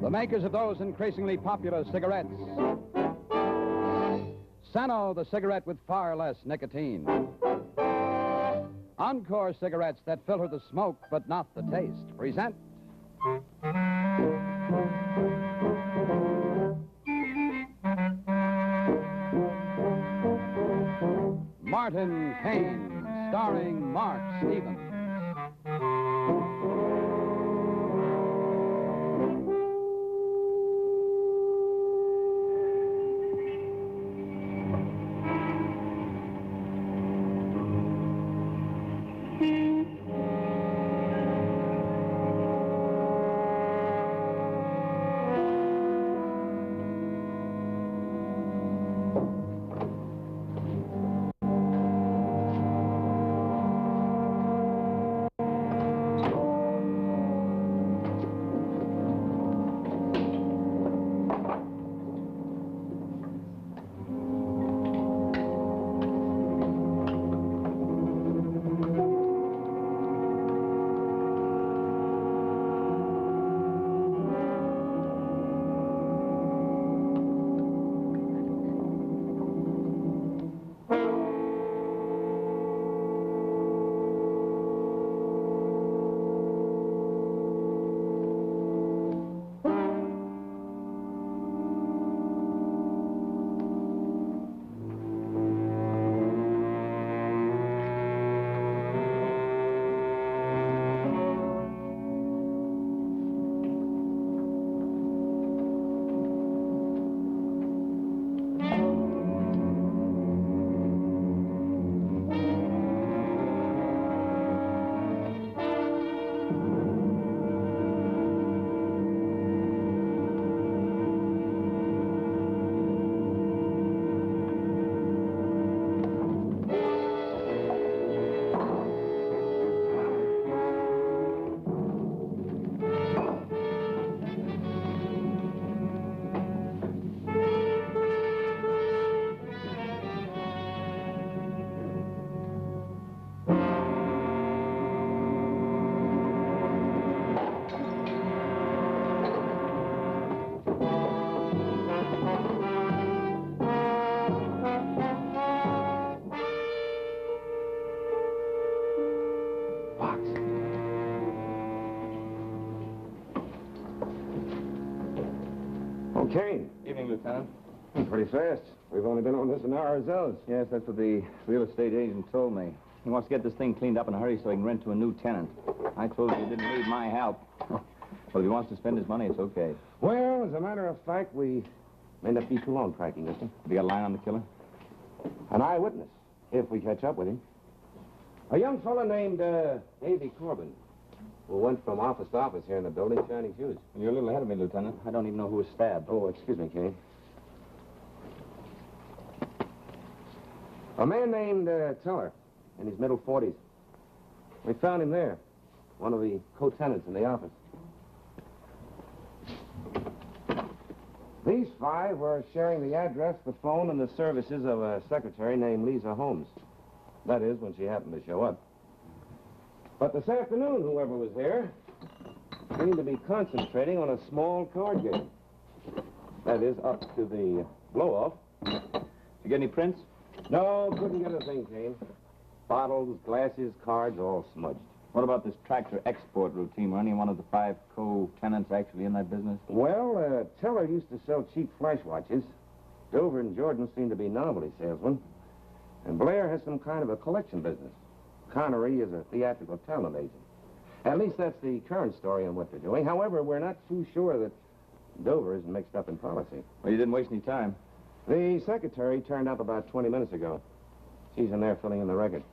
The makers of those increasingly popular cigarettes. Sano, the cigarette with far less nicotine. Encore cigarettes that filter the smoke but not the taste present. Martin Kane, starring Mark Stevens. Kane. Evening, Lieutenant. Pretty fast. We've only been on this an hour ourselves. Yes, that's what the real estate agent told me. He wants to get this thing cleaned up in a hurry so he can rent to a new tenant. I told him he didn't need my help. Well, if he wants to spend his money, it's okay. Well, as a matter of fact, we may not be too long tracking this one. Have you got a line on the killer? An eyewitness, if we catch up with him. A young fellow named Davy Corbin, who went from office to office here in the building, shining shoes. Well, you're a little ahead of me, Lieutenant. I don't even know who was stabbed. Oh, excuse me, Kane. A man named Teller, in his middle 40s. We found him there, one of the co-tenants in the office. These five were sharing the address, the phone, and the services of a secretary named Lisa Holmes. That is, when she happened to show up. But this afternoon, whoever was there seemed to be concentrating on a small card game. That is, up to the blow-off. Did you get any prints? No, couldn't get a thing, Kane. Bottles, glasses, cards, all smudged. What about this tractor export routine? Were any one of the five co-tenants actually in that business? Well, Teller used to sell cheap flash watches. Dover and Jordan seem to be novelty salesmen. And Blair has some kind of a collection business. Connery is a theatrical talent agent. At least that's the current story on what they're doing. However, we're not too sure that Dover isn't mixed up in policy. Well, you didn't waste any time. The secretary turned up about 20 minutes ago. She's in there filling in the record.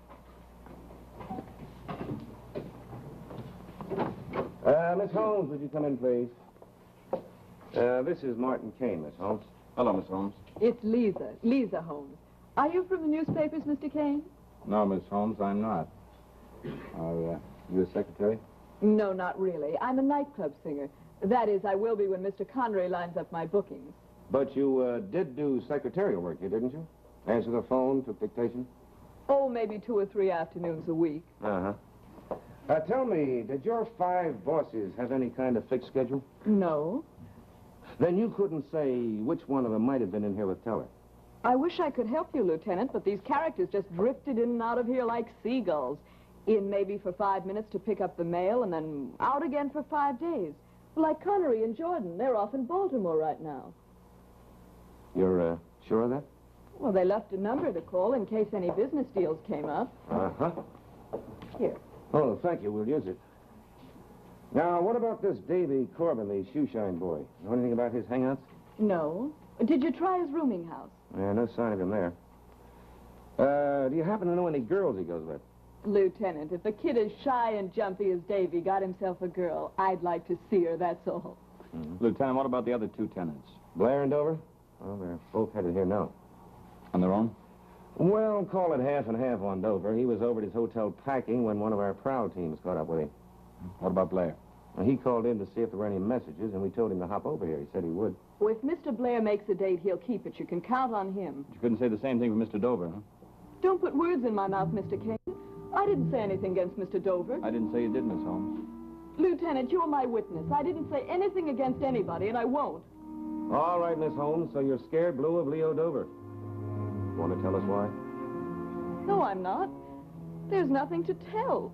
Miss Holmes, would you come in, please? This is Martin Kane, Miss Holmes. Hello, Miss Holmes. It's Lisa Holmes. Are you from the newspapers, Mr. Kane? No, Miss Holmes, I'm not. Are you a secretary? No, not really. I'm a nightclub singer. That is, I will be when Mr. Connery lines up my bookings. But you did do secretarial work, didn't you? Answer the phone, took dictation? Oh, maybe 2 or 3 afternoons a week. Uh-huh. Tell me, did your 5 bosses have any kind of fixed schedule? No. Then you couldn't say which one of them might have been in here with Teller. I wish I could help you, Lieutenant, but these characters just drifted in and out of here like seagulls. In maybe for 5 minutes to pick up the mail, and then out again for 5 days. Like Connery and Jordan. They're off in Baltimore right now. You're, sure of that? Well, they left a number to call in case any business deals came up. Uh-huh. Here. Oh, thank you. We'll use it. Now, what about this Davy Corbin, the Shoeshine boy? Know anything about his hangouts? No. Did you try his rooming house? Yeah, no sign of him there. Do you happen to know any girls he goes with? Lieutenant, if a kid as shy and jumpy as Davy got himself a girl, I'd like to see her, that's all. Mm-hmm. Lieutenant, what about the other 2 tenants? Blair and Dover? Well, they're both headed here now. On their own? Well, call it half and half on Dover. He was over at his hotel packing when one of our prowl teams caught up with him. What about Blair? Well, he called in to see if there were any messages, and we told him to hop over here. He said he would. Well, if Mr. Blair makes a date, he'll keep it. You can count on him. You couldn't say the same thing for Mr. Dover, huh? Don't put words in my mouth, Mr. Kane. I didn't say anything against Mr. Dover. I didn't say you did, Miss Holmes. Lieutenant, you're my witness. I didn't say anything against anybody, and I won't. All right, Miss Holmes, so you're scared blue of Leo Dover. Want to tell us why? No, I'm not. There's nothing to tell.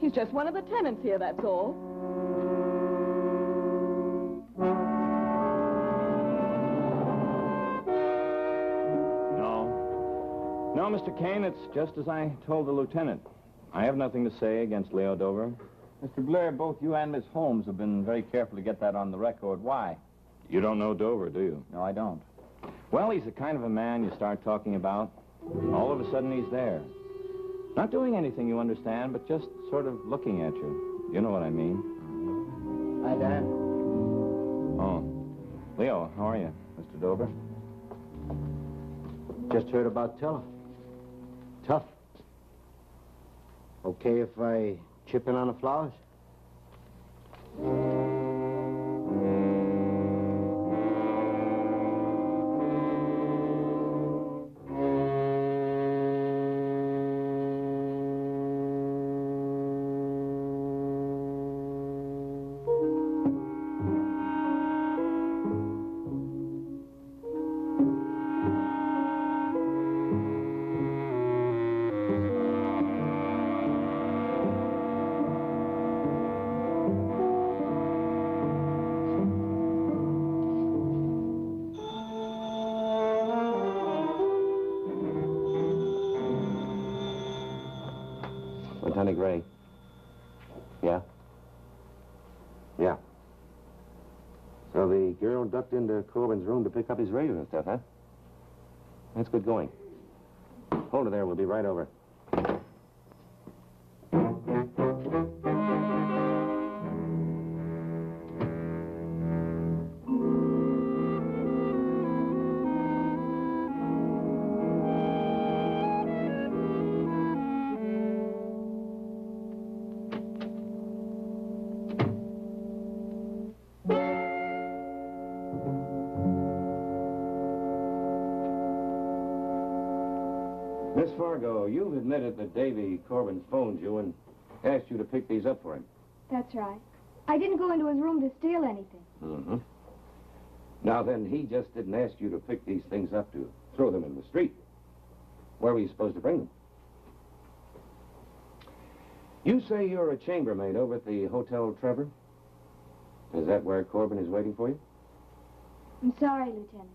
He's just one of the tenants here, that's all. No, Mr. Kane, it's just as I told the lieutenant. I have nothing to say against Leo Dover. Mr. Blair, both you and Miss Holmes have been very careful to get that on the record. Why? You don't know Dover, do you? No, I don't. Well, he's the kind of a man you start talking about. All of a sudden, he's there. Not doing anything, you understand, but just sort of looking at you. You know what I mean. Hi, Dan. Oh. Leo, how are you, Mr. Dover? Just heard about Teller. Tough. Okay if I chip in on the flowers? Lieutenant Gray. Yeah? Yeah. So the girl ducked into Corbin's room to pick up his razor and stuff, huh? That's good going. Hold her there. We'll be right over. Miss Fargo, you've admitted that Davy Corbin phoned you and asked you to pick these up for him. That's right. I didn't go into his room to steal anything. Mm-hmm. Now then, he just didn't ask you to pick these things up to throw them in the street. Where were you supposed to bring them? You say you're a chambermaid over at the Hotel Trevor? Is that where Corbin is waiting for you? I'm sorry, Lieutenant.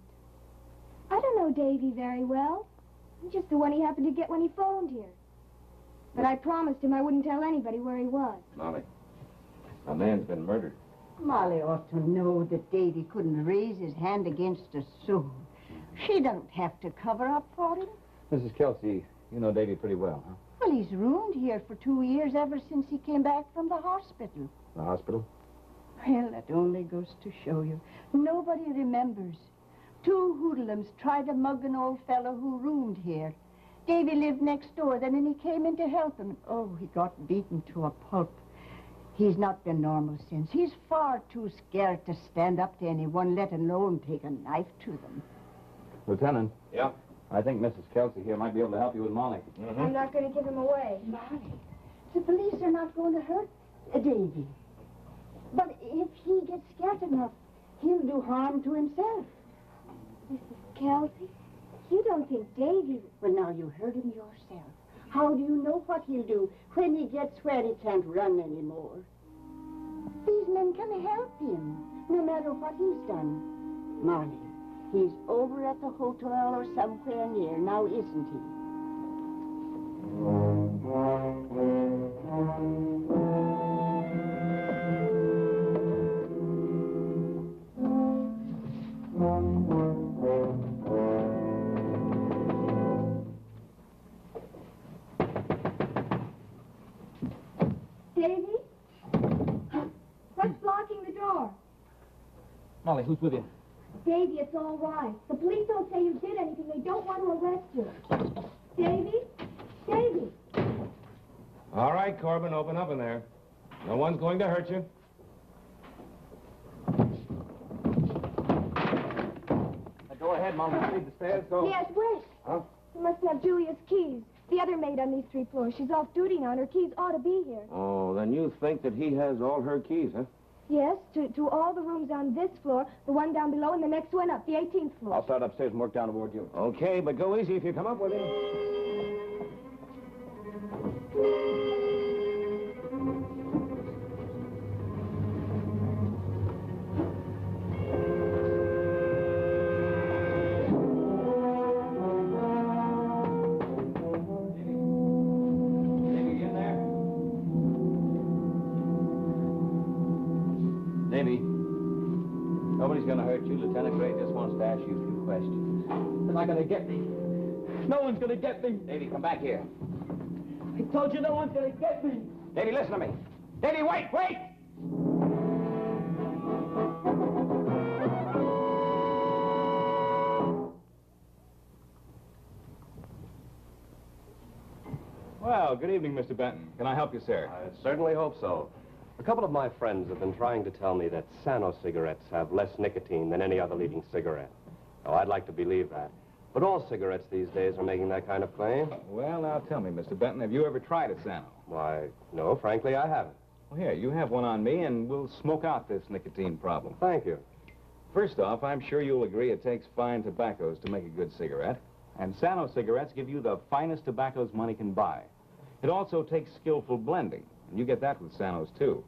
I don't know Davy very well. I'm just the one he happened to get when he phoned here. But I promised him I wouldn't tell anybody where he was. Molly, a man's been murdered. Molly ought to know that Davy couldn't raise his hand against a soul. She don't have to cover up for him. Mrs. Kelsey, you know Davy pretty well, huh? Well, he's roomed here for 2 years ever since he came back from the hospital. The hospital? Well, that only goes to show you. Nobody remembers. 2 hoodlums tried to mug an old fellow who roomed here. Davy lived next door then, and he came in to help him. Oh, he got beaten to a pulp. He's not been normal since. He's far too scared to stand up to anyone, let alone take a knife to them. Lieutenant? Yeah? I think Mrs. Kelsey here might be able to help you with Molly. I'm not going to give him away. Molly, The police are not going to hurt Davy. But if he gets scared enough, he'll do harm to himself. Mrs. Kelsey, you don't think Davy... Well, now, you heard him yourself. How do you know what he'll do when he gets where he can't run anymore? These men can help him, no matter what he's done. Marley, he's over at the hotel or somewhere near now, isn't he? Davy? What's blocking the door? Molly, who's with you? Davy, it's all right. The police don't say you did anything. They don't want to arrest you. Davy? Davy? All right, Corbin, open up in there. No one's going to hurt you. Go ahead, Molly. Leave the stairs. Go. Yes, wait. Huh? You must have Julia's keys. The other maid on these 3 floors. She's off duty now, and her keys ought to be here. Oh, then you think that he has all her keys, huh? Yes, to all the rooms on this floor, the one down below, and the next one up, the 18th floor. I'll start upstairs and work down toward you. Okay, but go easy if you come up with him. Davy, nobody's going to hurt you. Lieutenant Gray just wants to ask you a few questions. They're not going to get me. No one's going to get me. Davy, come back here. I told you no one's going to get me. Davy, listen to me. Davy, wait, wait! Well, good evening, Mr. Benton. Can I help you, sir? I certainly hope so. A couple of my friends have been trying to tell me that Sano cigarettes have less nicotine than any other leading cigarette. Oh, I'd like to believe that. But all cigarettes these days are making that kind of claim. Well, now tell me, Mr. Benton, have you ever tried a Sano? Why, no, frankly, I haven't. Well, here, you have one on me, and we'll smoke out this nicotine problem. Thank you. First off, I'm sure you'll agree it takes fine tobaccos to make a good cigarette. And Sano cigarettes give you the finest tobaccos money can buy. It also takes skillful blending, and you get that with Sanos, too.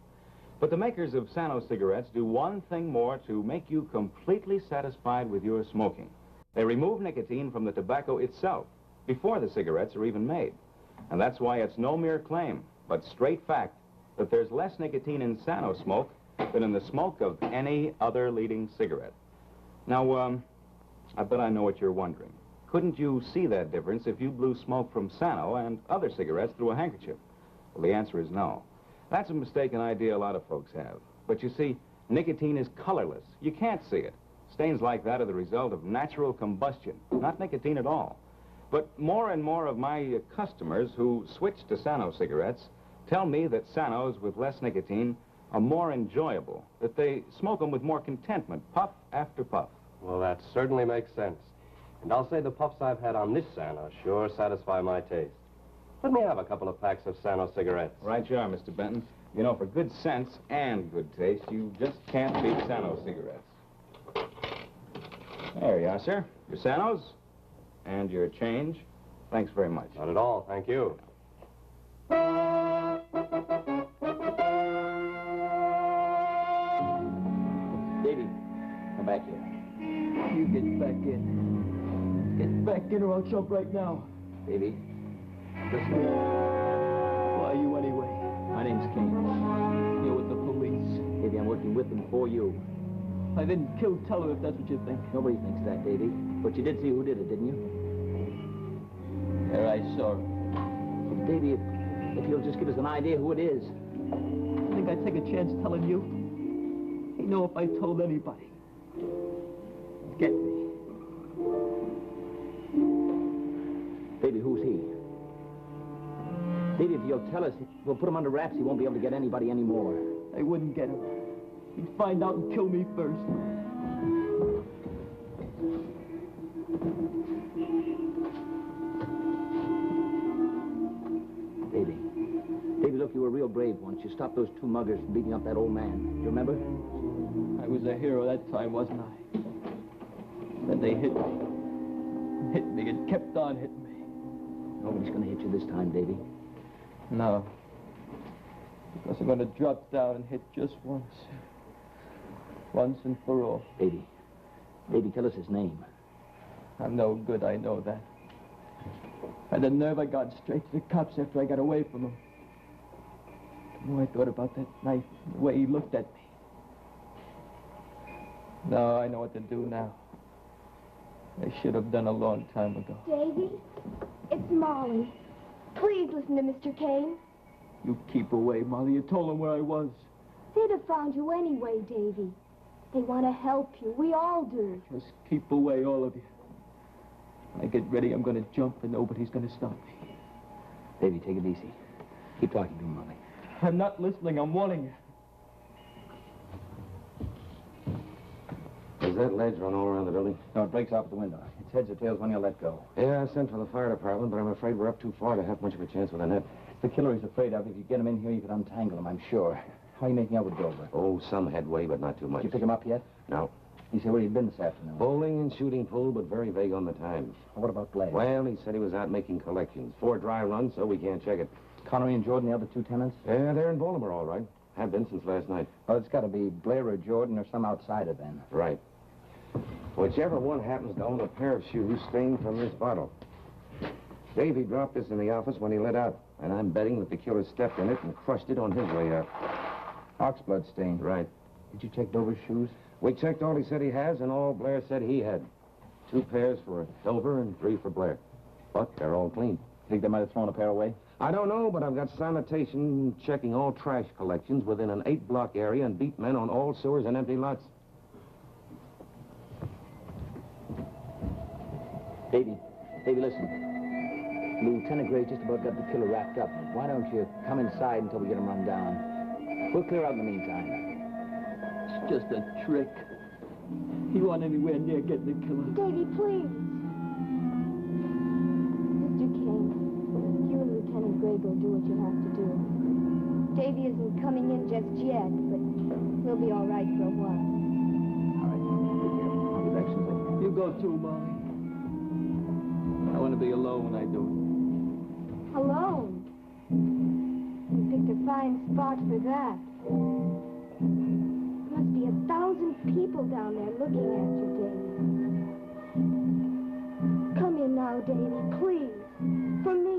But the makers of Sano cigarettes do one thing more to make you completely satisfied with your smoking. They remove nicotine from the tobacco itself before the cigarettes are even made. And that's why it's no mere claim, but straight fact, that there's less nicotine in Sano smoke than in the smoke of any other leading cigarette. Now, I bet I know what you're wondering. Couldn't you see that difference if you blew smoke from Sano and other cigarettes through a handkerchief? Well, the answer is no. That's a mistaken idea a lot of folks have. But you see, nicotine is colorless. You can't see it. Stains like that are the result of natural combustion, not nicotine at all. But more and more of my customers who switch to Sano cigarettes tell me that Sanos with less nicotine are more enjoyable, that they smoke them with more contentment, puff after puff. Well, that certainly makes sense. And I'll say the puffs I've had on this Sano sure satisfy my taste. Let me have a couple of packs of Sano cigarettes. Right you are, Mr. Benton. You know, for good sense and good taste, you just can't beat Sano cigarettes. There you are, sir. Your Sanos and your change. Thanks very much. Not at all, thank you. Davy, come back here. You get back in. Get back in or I'll jump right now. Davy, listen. Who are you anyway? My name's Kane. You're with the police. Davy, I'm working with them for you. I didn't kill Teller if that's what you think. Nobody thinks that, Davy. But you did see who did it, didn't you? Yeah, I saw him. Davy, if you'll just give us an idea who it is. I think I'd take a chance telling you. I know if I told anybody. Get me. Davy, who's he? Davy, if you'll tell us, we'll put him under wraps. He won't be able to get anybody anymore. I wouldn't get him. He'd find out and kill me first. Davy, yourself you were real brave once. You stopped those two muggers from beating up that old man. Do you remember? I was a hero that time, wasn't I? Then they hit me. Hit me and kept on hitting me. Nobody's going to hit you this time, Davy. No. Because I'm going to drop down and hit just once. Once and for all. Davy. Davy, tell us his name. I'm no good, I know that. And the nerve I got straight to the cops after I got away from him. The more I thought about that knife, the way he looked at me. No, I know what to do now. I should have done a long time ago. Davy, it's Molly. Please listen to Mr. Kane. You keep away, Molly. You told him where I was. They'd have found you anyway, Davy. They want to help you. We all do. Just keep away, all of you. When I get ready, I'm going to jump and nobody's going to stop me. Davy, take it easy. Keep talking to him, Molly. I'm not listening. I'm warning you. Does that ledge run all around the building? No, it breaks off at the window. It's heads or tails when you let go. Yeah, I sent for the fire department, but I'm afraid we're up too far to have much of a chance with a net. The killer he's afraid of. If you get him in here, you could untangle him, I'm sure. How are you making out with Dover? Oh, some headway, but not too much. Did you pick him up yet? No. He said where he'd been this afternoon. Bowling and shooting pool, but very vague on the times. What about Blair? Well, he said he was out making collections. 4 dry runs, so we can't check it. Connery and Jordan, the other two tenants? Yeah, they're in Baltimore, all right. Have been since last night. Well, it's got to be Blair or Jordan or some outsider then. Right. Whichever one happens to own a pair of shoes stained from this bottle. Davy dropped this in the office when he let out, and I'm betting that the killer stepped in it and crushed it on his way out. Oxblood stain. Right. Did you check Dover's shoes? We checked all he said he has and all Blair said he had. 2 pairs for Dover and 3 for Blair. But they're all clean. Think they might have thrown a pair away? I don't know, but I've got sanitation checking all trash collections within an 8-block area and beat men on all sewers and empty lots. Davy, listen. Lieutenant Gray just about got the killer wrapped up. Why don't you come inside until we get him run down? We'll clear out in the meantime. It's just a trick. He wasn't anywhere near getting the killer. Davy, please. Mr. Kane, you and Lieutenant Gray go do what you have to do. Davy isn't coming in just yet, but he'll be all right for a while. All right. Take care. I'll be back soon. You go too, Molly. I want to be alone when I do it. Alone? You picked a fine spot for that. There must be 1,000 people down there looking at you, Davy. Come in now, Davy, please. For me.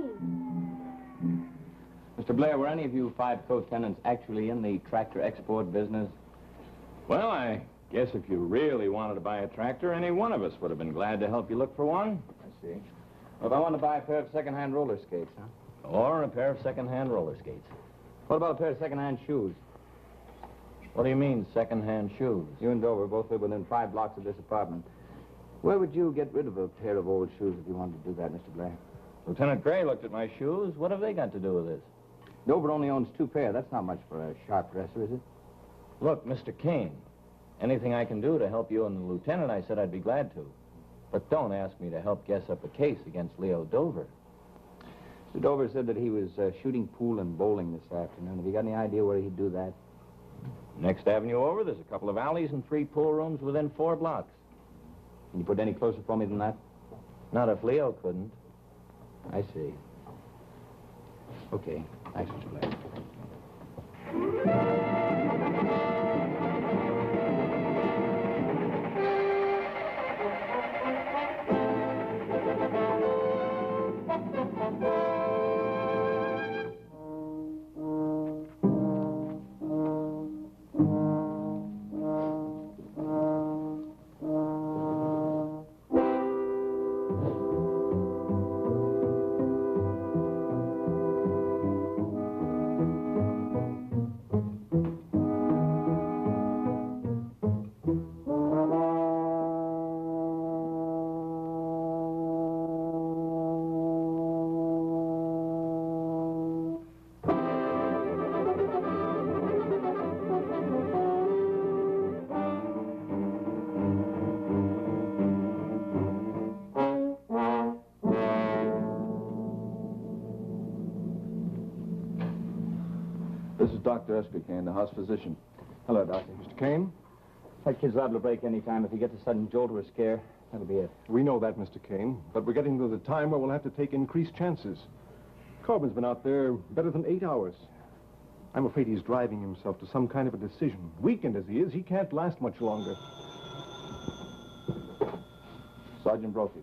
Mr. Blair, were any of you 5 co-tenants actually in the tractor export business? Well, I guess if you really wanted to buy a tractor, any one of us would have been glad to help you look for one. I see. Well, if I want to buy a pair of second-hand roller skates, huh? Or a pair of second-hand roller skates. What about a pair of second-hand shoes? What do you mean, second-hand shoes? You and Dover both live within 5 blocks of this apartment. Where would you get rid of a pair of old shoes if you wanted to do that, Mr. Blair? Lieutenant Gray looked at my shoes. What have they got to do with this? Dover only owns 2 pair. That's not much for a sharp dresser, is it? Look, Mr. Kane, anything I can do to help you and the lieutenant, I said I'd be glad to. But don't ask me to help guess up a case against Leo Dover. Mr. Dover said that he was shooting pool and bowling this afternoon. Have you got any idea where he'd do that? Next avenue over, there's a couple of alleys and 3 pool rooms within 4 blocks. Can you put any closer for me than that? Not if Leo couldn't. I see. Okay. Thanks, Mr. Blair. This is Dr. Esther Kane, the house physician. Hello, Doctor. Mr. Kane? That kid's liable to break any time. If he gets a sudden jolt or a scare, that'll be it. We know that, Mr. Kane, but we're getting to the time where we'll have to take increased chances. Corbin's been out there better than 8 hours. I'm afraid he's driving himself to some kind of a decision. Weakened as he is, he can't last much longer. Sergeant Brophy.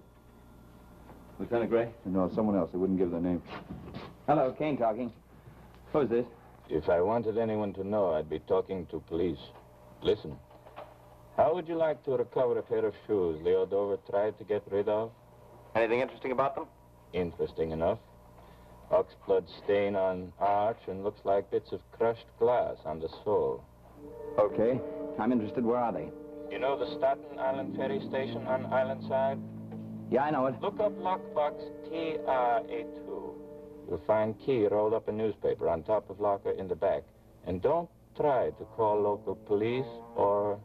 Lieutenant Gray? No, someone else. They wouldn't give their name. Hello, Kane talking. Who's this? If I wanted anyone to know, I'd be talking to police. Listen. How would you like to recover a pair of shoes Leo Dover tried to get rid of? Anything interesting about them? Interesting enough. Oxblood stain on arch and looks like bits of crushed glass on the sole. Okay. I'm interested. Where are they? You know the Staten Island ferry station on Island Side? Yeah, I know it. Look up lockbox TR82. You'll find key rolled up in newspaper on top of locker in the back. And don't try to call local police or...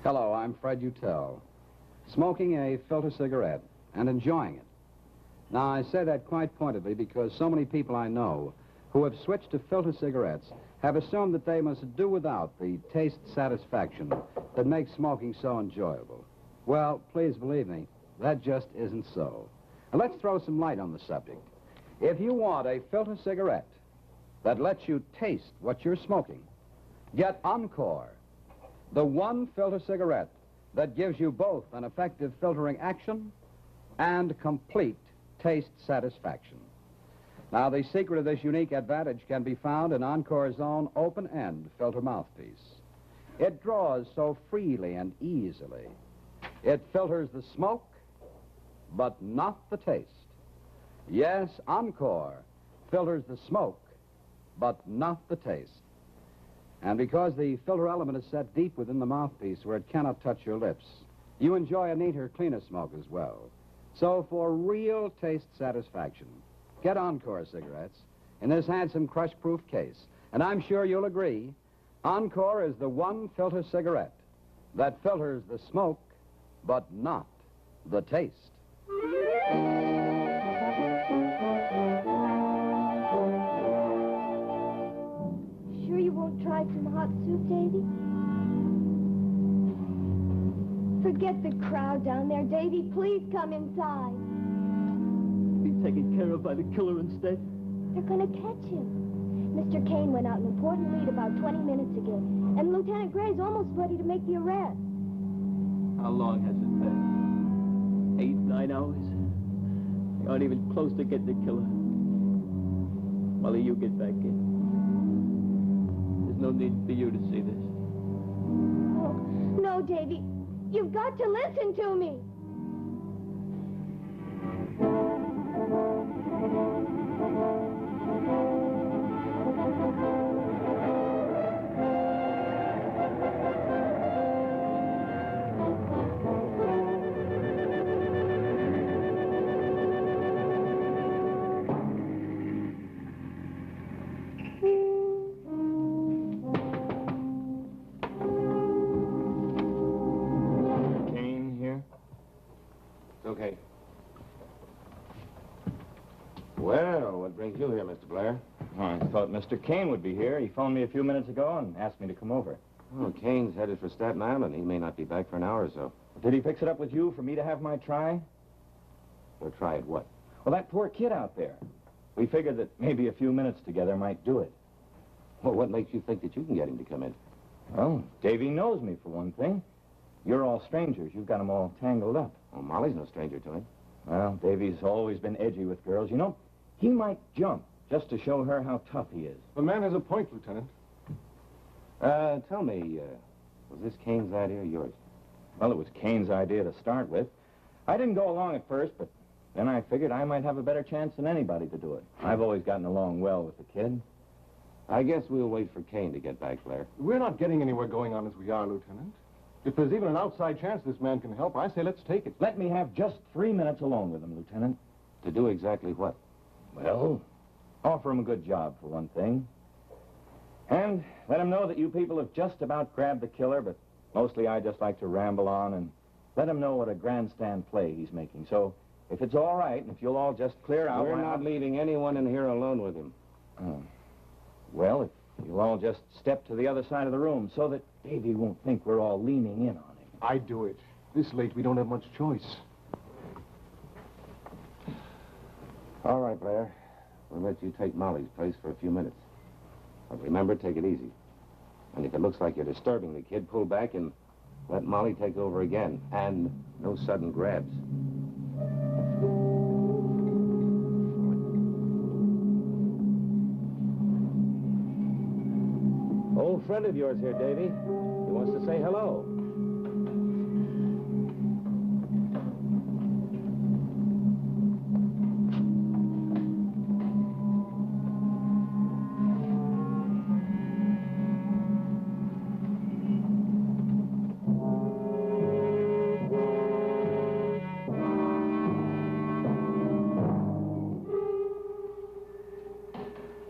Hello, I'm Fred Utel. Smoking a filter cigarette and enjoying it. Now, I say that quite pointedly because so many people I know who have switched to filter cigarettes have assumed that they must do without the taste satisfaction that makes smoking so enjoyable. Well, please believe me, that just isn't so. Now, let's throw some light on the subject. If you want a filter cigarette that lets you taste what you're smoking, get Encore, the one filter cigarette that gives you both an effective filtering action and complete taste satisfaction. Now, the secret of this unique advantage can be found in Encore's own open-end filter mouthpiece. It draws so freely and easily. It filters the smoke, but not the taste. Yes, Encore filters the smoke, but not the taste. And because the filter element is set deep within the mouthpiece where it cannot touch your lips, you enjoy a neater, cleaner smoke as well. So for real taste satisfaction, get Encore cigarettes in this handsome crush-proof case. And I'm sure you'll agree, Encore is the one filter cigarette that filters the smoke, but not the taste. Sure you won't try some hot soup, Davy? Forget the crowd down there, Davy. Please come inside. Be taken care of by the killer instead. They're gonna catch him. Mr. Kane went out an important lead about 20 minutes ago, and Lieutenant Gray's almost ready to make the arrest. How long has it been? 8, 9 hours? They aren't even close to getting the killer. Molly, you get back in. There's no need for you to see this. Oh, no, Davy. You've got to listen to me. Okay. Well, what brings you here, Mr. Blair? Oh, I thought Mr. Kane would be here. He phoned me a few minutes ago and asked me to come over. Oh, Kane's headed for Staten Island. He may not be back for an hour or so. Did he fix it up with you for me to have my try? Well, try it what? Well, that poor kid out there. We figured that maybe a few minutes together might do it. Well, what makes you think that you can get him to come in? Well, Davy knows me, for one thing. You're all strangers. You've got them all tangled up. Well, Molly's no stranger to him. Well, Davy's always been edgy with girls. You know, he might jump just to show her how tough he is. The man has a point, Lieutenant. Tell me, was this Kane's idea or yours? Well, it was Kane's idea to start with. I didn't go along at first, but then I figured I might have a better chance than anybody to do it. I've always gotten along well with the kid. I guess we'll wait for Kane to get back, Blair. We're not getting anywhere going on as we are, Lieutenant. If there's even an outside chance this man can help, I say let's take it. Let me have just 3 minutes alone with him, Lieutenant. To do exactly what? Well, offer him a good job, for one thing. And let him know that you people have just about grabbed the killer, but mostly I just like to ramble on, and let him know what a grandstand play he's making. So if it's all right, and if you'll all just clear out... We're not leaving anyone in here alone with him. Well, if you'll all just step to the other side of the room so that Davy won't think we're all leaning in on him. I'd do it. This late, we don't have much choice. All right, Blair. We'll let you take Molly's place for a few minutes. But remember, take it easy. And if it looks like you're disturbing the kid, pull back and let Molly take over again. And no sudden grabs. Old friend of yours here, Davy. He wants to say hello.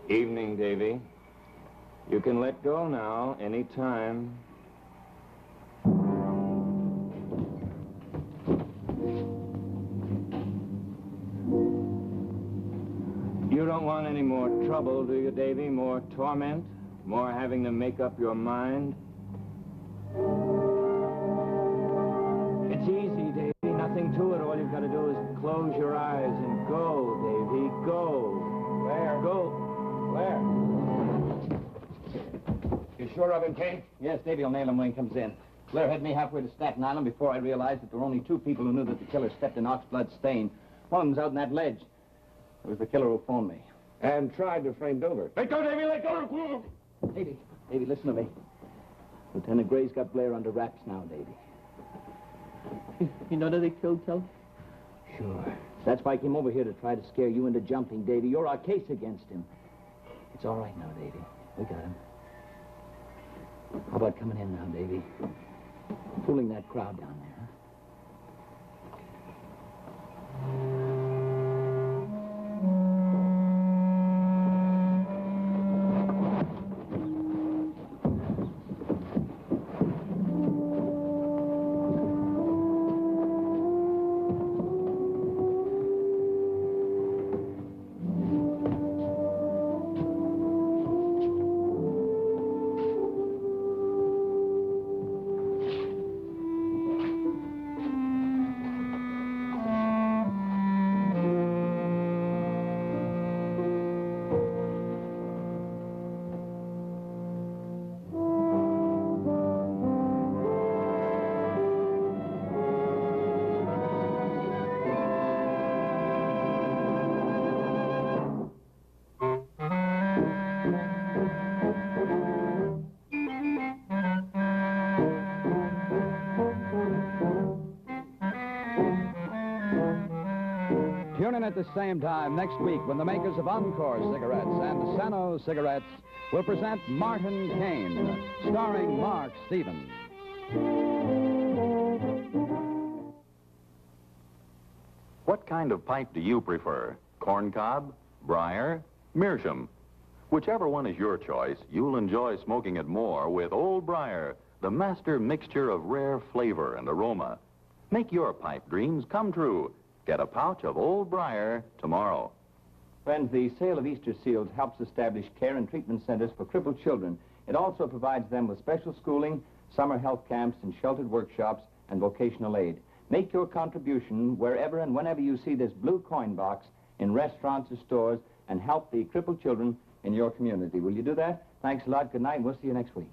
Evening, Davy. You can let go now, any time. You don't want any more trouble, do you, Davy? More torment? More having to make up your mind? It's easy, Davy. Nothing to it. All you've got to do is close your eyes and go, Davy. Go. Blair. Go. Blair. You sure of him, Kane? Yes, Davy will nail him when he comes in. Blair had me halfway to Staten Island before I realized that there were only two people who knew that the killer stepped in oxblood stain. One of them's out on that ledge. It was the killer who phoned me. And tried to frame Dover. Let go, Davy, let go! Davy, listen to me. Lieutenant Gray's got Blair under wraps now, Davy. You know that they killed Tel? Sure. That's why I came over here to try to scare you into jumping, Davy. You're our case against him. It's all right now, Davy. We got him. How about coming in now, Davy? Fooling that crowd down there, huh? Tune in at the same time next week when the makers of Encore cigarettes and Sano cigarettes will present Martin Kane, starring Mark Stevens. What kind of pipe do you prefer? Corncob, briar, meerschaum? Whichever one is your choice, you'll enjoy smoking it more with Old Briar, the master mixture of rare flavor and aroma. Make your pipe dreams come true. Get a pouch of Old Briar tomorrow. Friends, the sale of Easter seals helps establish care and treatment centers for crippled children. It also provides them with special schooling, summer health camps, and sheltered workshops, and vocational aid. Make your contribution wherever and whenever you see this blue coin box in restaurants or stores, and help the crippled children in your community. Will you do that? Thanks a lot. Good night. We'll see you next week.